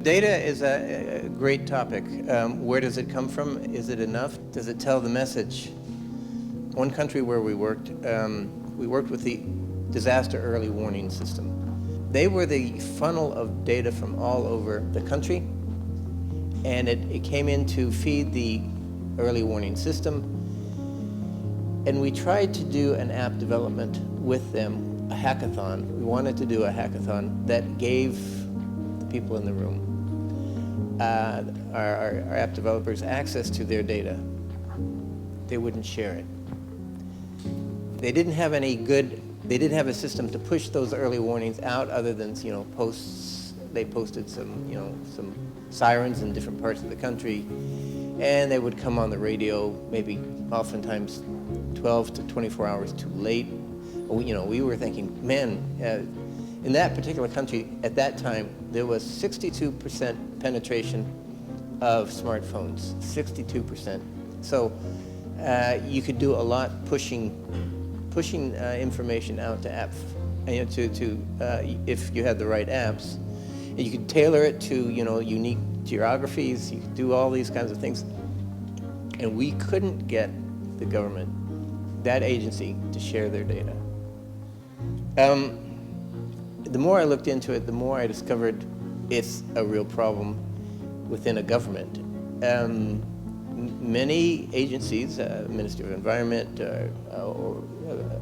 Data is a great topic. Where does it come from? Is it enough? Does it tell the message? One country where we worked with the disaster early warning system. They were the funnel of data from all over the country, and it came in to feed the early warning system. And we tried to do an app development with them, a hackathon. We wanted to do a hackathon that gave the people in the room, our app developers, access to their data. They wouldn't share it. They didn't have a system to push those early warnings out other than, posts. They posted some sirens in different parts of the country, and they would come on the radio maybe oftentimes 12 to 24 hours too late. We were thinking, man, in that particular country at that time, there was 62% penetration of smartphones, 62%. So you could do a lot pushing information out to apps, if you had the right apps. And you could tailor it to unique geographies. You could do all these kinds of things. And we couldn't get the government, that agency, to share their data. The more I looked into it, the more I discovered it's a real problem within a government. Many agencies, Ministry of Environment or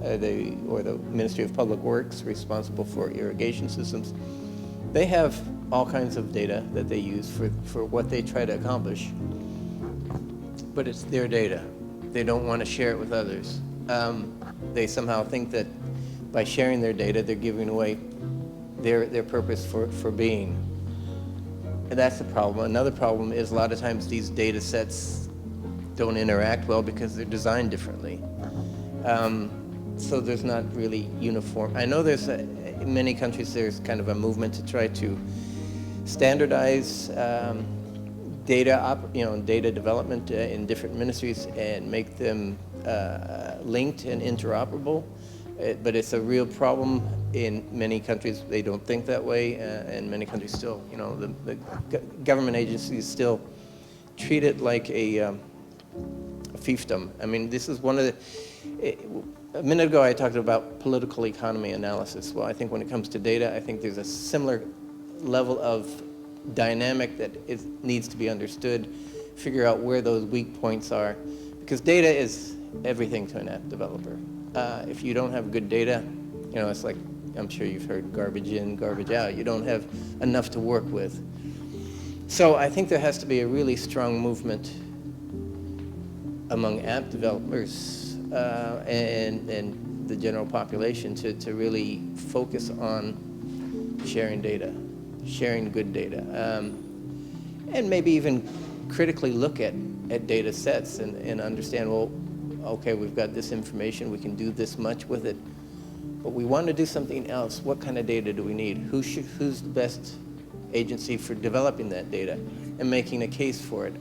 the Ministry of Public Works, responsible for irrigation systems, they have all kinds of data that they use for what they try to accomplish. But it's their data. They don't want to share it with others. They somehow think that by sharing their data, they're giving away their purpose for being. And that's the problem. Another problem is a lot of times these data sets don't interact well because they're designed differently. So there's not really uniform. I know in many countries there's kind of a movement to try to standardize data development in different ministries and make them linked and interoperable. But it's a real problem in many countries. They don't think that way, and many countries still, the government agencies still treat it like a fiefdom. I mean, this is one of the. A minute ago, I talked about political economy analysis. Well, I think when it comes to data, I think there's a similar level of dynamic that needs to be understood. Figure out where those weak points are, because data is everything to an app developer. If you don't have good data, it's like, I'm sure you've heard, garbage in, garbage out. You don't have enough to work with. So I think there has to be a really strong movement among app developers and the general population to really focus on sharing data, sharing good data, and maybe even critically look at data sets and understand, well, okay, we've got this information, we can do this much with it, but we want to do something else. What kind of data do we need? Who's the best agency for developing that data and making a case for it?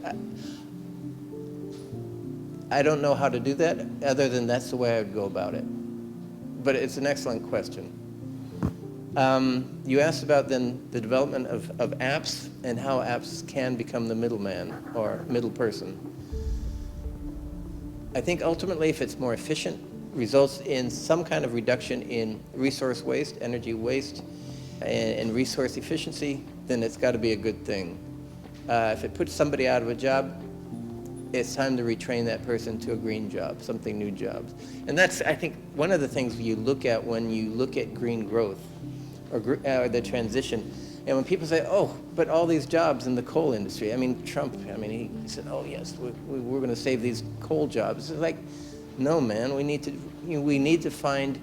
I don't know how to do that, other than that's the way I would go about it. But it's an excellent question. You asked about then the development of apps and how apps can become the middleman or middle person. I think ultimately, if it's more efficient, results in some kind of reduction in resource waste, energy waste, and resource efficiency, then it's got to be a good thing. If it puts somebody out of a job, it's time to retrain that person to a green job, something new jobs. And that's, I think, one of the things you look at when you look at green growth or the transition. And when people say, oh, but all these jobs in the coal industry, I mean, Trump, he said, oh, yes, we're going to save these coal jobs. It's like, no, man, we need to find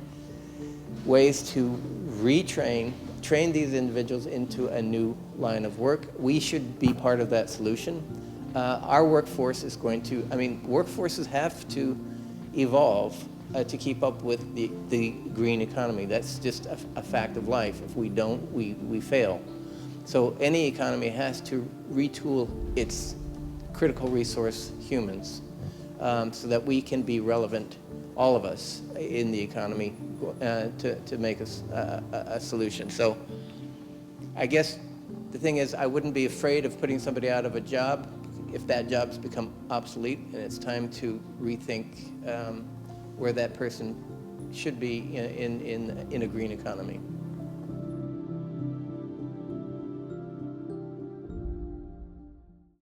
ways to train these individuals into a new line of work. We should be part of that solution. Our workforce is going to, workforces have to evolve to keep up with the green economy. That's just a fact of life. If we don't, we fail. So any economy has to retool its critical resource humans so that we can be relevant, all of us in the economy, to make us a solution. So I guess the thing is, I wouldn't be afraid of putting somebody out of a job if that job's become obsolete, and it's time to rethink where that person should be in a green economy.